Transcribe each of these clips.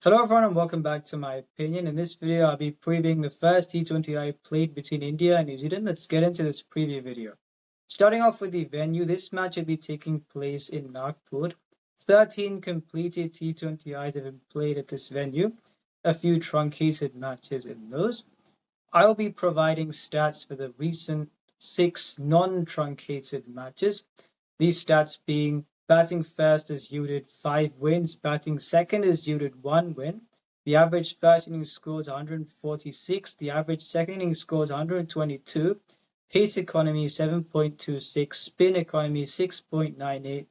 Hello everyone and welcome back to my opinion. In this video, I'll be previewing the first T20I played between India and New Zealand. Let's get into this preview video. Starting off with the venue, this match will be taking place in Nagpur. 13 completed T20Is have been played at this venue, a few truncated matches in those. I will be providing stats for the recent 6 non-truncated matches. These stats being batting first has yielded 5 wins, batting second has yielded 1 win. The average first inning score is 146, the average second inning score is 122, pace economy 7.26, spin economy 6.98,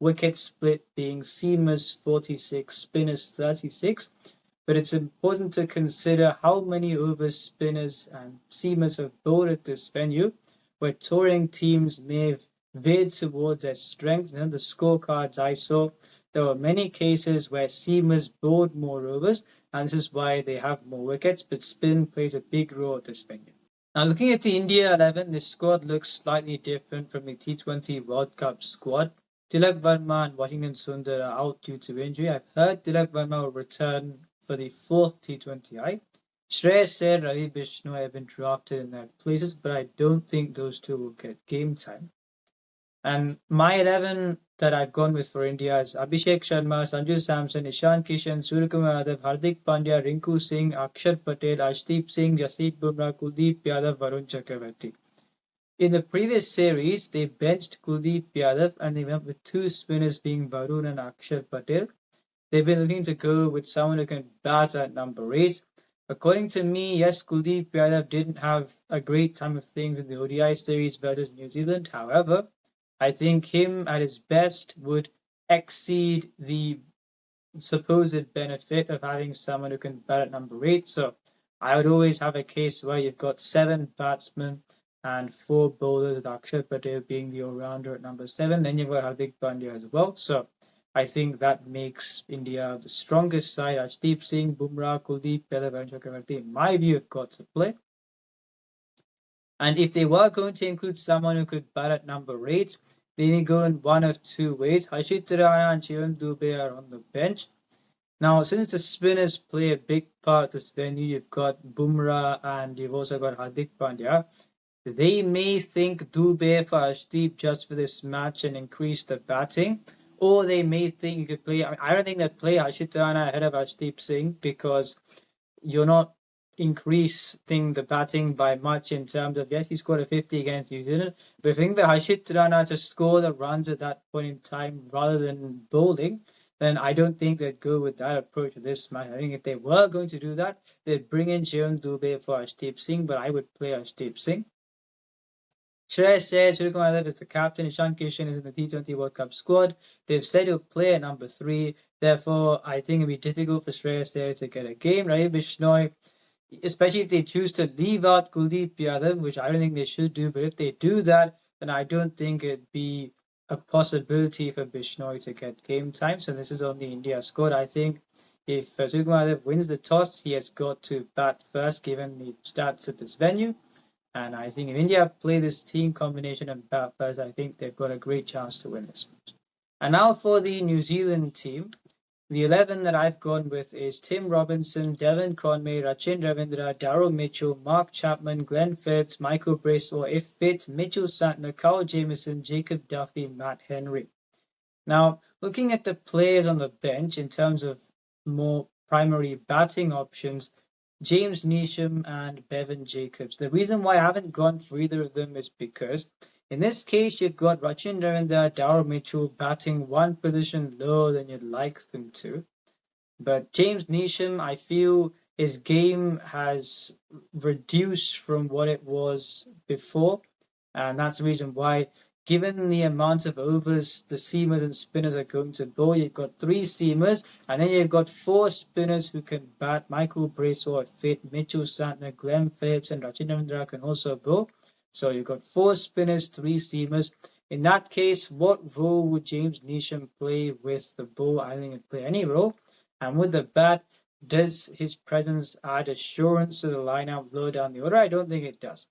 wicket split being seamers 46, spinners 36. But it's important to consider how many overs spinners and seamers have bowled at this venue, where touring teams may have veered towards their strengths. And in the scorecards I saw, there were many cases where seamers bowled more overs, and this is why they have more wickets, but spin plays a big role at this venue. Now, looking at the India 11, this squad looks slightly different from the T20 World Cup squad. Tilak Verma and Washington Sundar are out due to injury. I've heard Tilak Verma will return for the 4th T20I. Shreyas Iyer, Ravi Bishnoi have been drafted in their places, but I don't think those two will get game time. And my 11 that I've gone with for India is Abhishek Sharma, Sanju Samson, Ishan Kishan, Suryakumar Yadav, Hardik Pandya, Rinku Singh, Akshar Patel, Arshdeep Singh, Jaseep Bumrah, Kuldeep Yadav, Varun Chakravarti. In the previous series, they benched Kuldeep Yadav and they went with 2 spinners being Varun and Akshar Patel. They've been looking to go with someone who can bat at number 8. According to me, yes, Kuldeep Yadav didn't have a great time of things in the ODI series versus New Zealand. However, I think him at his best would exceed the supposed benefit of having someone who can bat at number 8. So I would always have a case where you've got 7 batsmen and 4 bowlers, with Akshar Patel being the all-rounder at number 7. Then you've got Hardik Pandya as well. So I think that makes India the strongest side. Arshdeep Singh, Bumrah, Kuldeep Yadav, Varun Chakravarti, in my view, have got to play. And if they were going to include someone who could bat at number 8, they may go in one of 2 ways. Harshit Rana and Shivam Dubey are on the bench. Now, since the spinners play a big part of this venue, you've got Bumrah and you've also got Hardik Pandya. They may think Dubey for Arshdeep just for this match and increase the batting. Or they may think you could play. I don't think they'd play Harshit Rana ahead of Arshdeep Singh because you're not increasing the batting by much in terms of, yes, he scored a 50 against New Zealand, but if I think that Harshit Rana to score the runs at that point in time rather than bowling, then I don't think they'd go with that approach to this match. I think if they were going to do that, they'd bring in Shivam Dubey for Arshdeep Singh, but I would play Arshdeep Singh. Shreyas Iyer, Suryakumar Yadav is the captain. Ishan Kishan is in the T20 World Cup squad. They've said he'll play at number 3. Therefore, I think it'll be difficult for Shreyas Iyer to get a game. Ravi Bishnoi, especially if they choose to leave out Kuldeep Yadav, which I don't think they should do, but if they do that, then I don't think it'd be a possibility for Bishnoi to get game time. So this is on the India squad. I think if Suryakumar Yadav wins the toss, he has got to bat first, given the stats at this venue. And I think if India play this team combination and bat first, I think they've got a great chance to win this match. And now for the New Zealand team. The 11 that I've gone with is Tim Robinson, Devon Conway, Rachin Ravindra, Daryl Mitchell, Mark Chapman, Glenn Phillips, Michael Bracewell, if fit, Mitchell Santner, Carl Jamieson, Jacob Duffy, Matt Henry. Now, looking at the players on the bench in terms of more primary batting options, James Neesham and Bevan Jacobs. The reason why I haven't gone for either of them is because in this case, you've got Rachin Ravindra, Daryl Mitchell batting one position lower than you'd like them to. But James Neesham, I feel his game has reduced from what it was before. And that's the reason why, given the amount of overs the seamers and spinners are going to bowl, you've got 3 seamers, and then you've got 4 spinners who can bat. Michael Bracewell at fit, Mitchell Santner, Glenn Phillips, and Rachin Ravindra can also bowl. So you've got 4 spinners, 3 seamers. In that case, what role would James Neesham play with the ball? I think he'd play any role. And with the bat, does his presence add assurance to the lineup lower down the order? I don't think it does.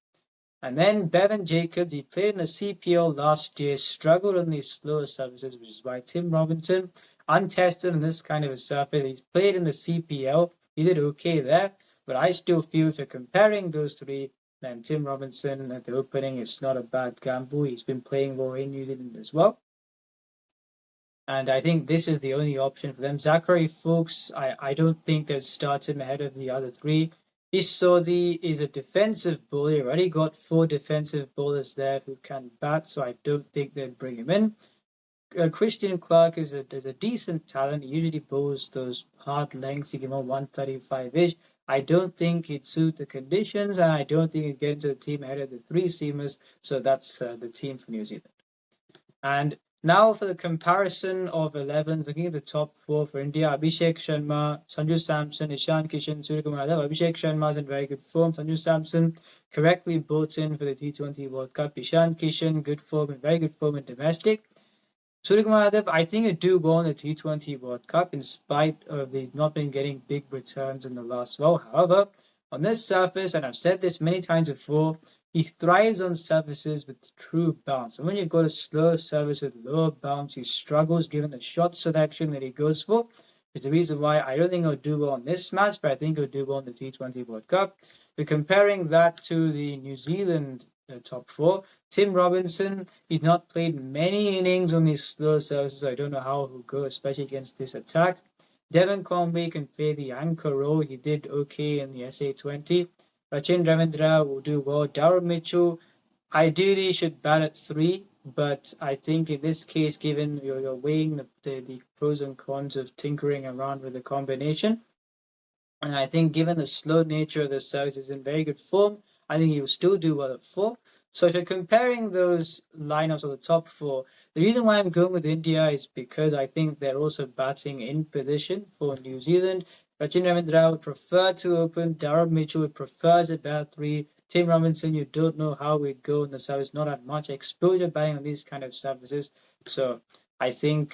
And then Bevan Jacobs, he played in the CPL last year, struggled on these slower services, which is why Tim Robinson, untested on this kind of a surface. He's played in the CPL. He did okay there, but I still feel if you're comparing those three, then Tim Robinson at the opening is not a bad gamble. He's been playing well in New Zealand as well. And I think this is the only option for them. Zachary Fuchs, I don't think they'll start him ahead of the other three. Isodi is a defensive bowler. He already got 4 defensive bowlers there who can bat, so I don't think they'd bring him in. Christian Clark is a decent talent. He usually bowls those hard lengths. He can bowl 135-ish. I don't think he'd suit the conditions, and I don't think he'd get into the team ahead of the 3 seamers. So that's the team for New Zealand. And now for the comparison of 11s, looking at the top 4 for India: Abhishek Sharma, Sanju Samson, Ishan Kishan, Suryakumar Yadav. Abhishek Sharma is in very good form. Sanju Samson correctly brought in for the T20 World Cup. Ishan Kishan, good form and very good form in domestic. Suryakumar Yadav, I think, would do well in the T20 World Cup in spite of the not been getting big returns in the last while. However, on this surface, and I've said this many times before, he thrives on surfaces with true bounce. And when you've got a slow service with lower bounce, he struggles given the shot selection that he goes for. It's the reason why I don't think he'll do well in this match, but I think he'll do well in the T20 World Cup. We're comparing that to the New Zealand top 4. Tim Robinson, he's not played many innings on these slow services, so I don't know how he'll go, especially against this attack. Devon Conway can play the anchor role. He did okay in the SA20. Rachin Ravindra will do well. Darryl Mitchell ideally should bat at 3, but I think in this case, given you're weighing the pros and cons of tinkering around with the combination, and I think given the slow nature of the service is in very good form, I think he will still do well at 4. So if you're comparing those lineups of the top 4, the reason why I'm going with India is because I think they're also batting in position for New Zealand. Rachin Ravindra would prefer to open. Darryl Mitchell would prefer to bat 3. Tim Robinson, you don't know how we'd go in the service. Not had much exposure batting on these kind of services. So I think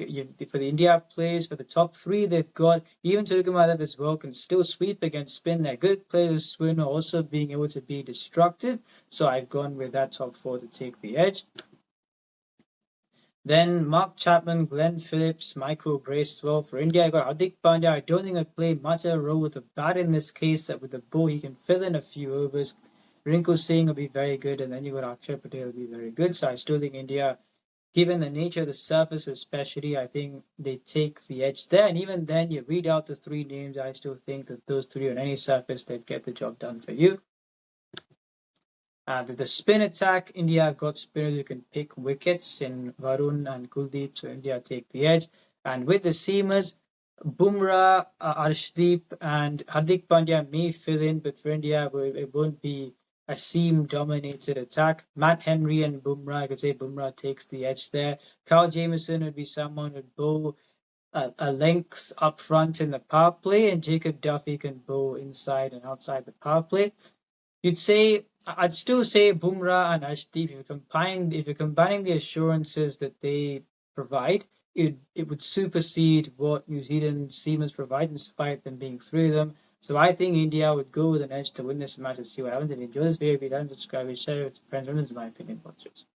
for the India players, for the top 3 they've got, even Suryakumar Yadav as well can still sweep against spin. They're good players, swim, also being able to be destructive. So I've gone with that top 4 to take the edge. Then Mark Chapman, Glenn Phillips, Michael Bracewell. For India, I got Hardik Pandya. I don't think I'd play much of a role with the bat in this case. That with the ball, he can fill in a few overs. Rinku Singh will be very good, and then you got Akshay Patel will be very good. So I still think India, given the nature of the surface especially, I think they take the edge there. And even then, you read out the 3 names, I still think that those 3 on any surface, they'd get the job done for you. The spin attack, India have got spinners who can pick wickets in Varun and Kuldeep, so India take the edge. And with the seamers, Bumrah, Arshdeep, and Hardik Pandya may fill in, but for India, it won't be a seam-dominated attack. Matt Henry and Bumrah, I could say Bumrah takes the edge there. Kyle Jamieson would be someone who would bowl a length up front in the power play, and Jacob Duffy can bowl inside and outside the power play. I'd still say Bumrah and Arshdeep, if you're combining the assurances that they provide, it would supersede what New Zealand seamers provide, despite them being 3 of them. So I think India would go with an edge to win this match and see what happens. If you enjoy this video, if you don't subscribe, share it with friends. This is my opinion. What's yours?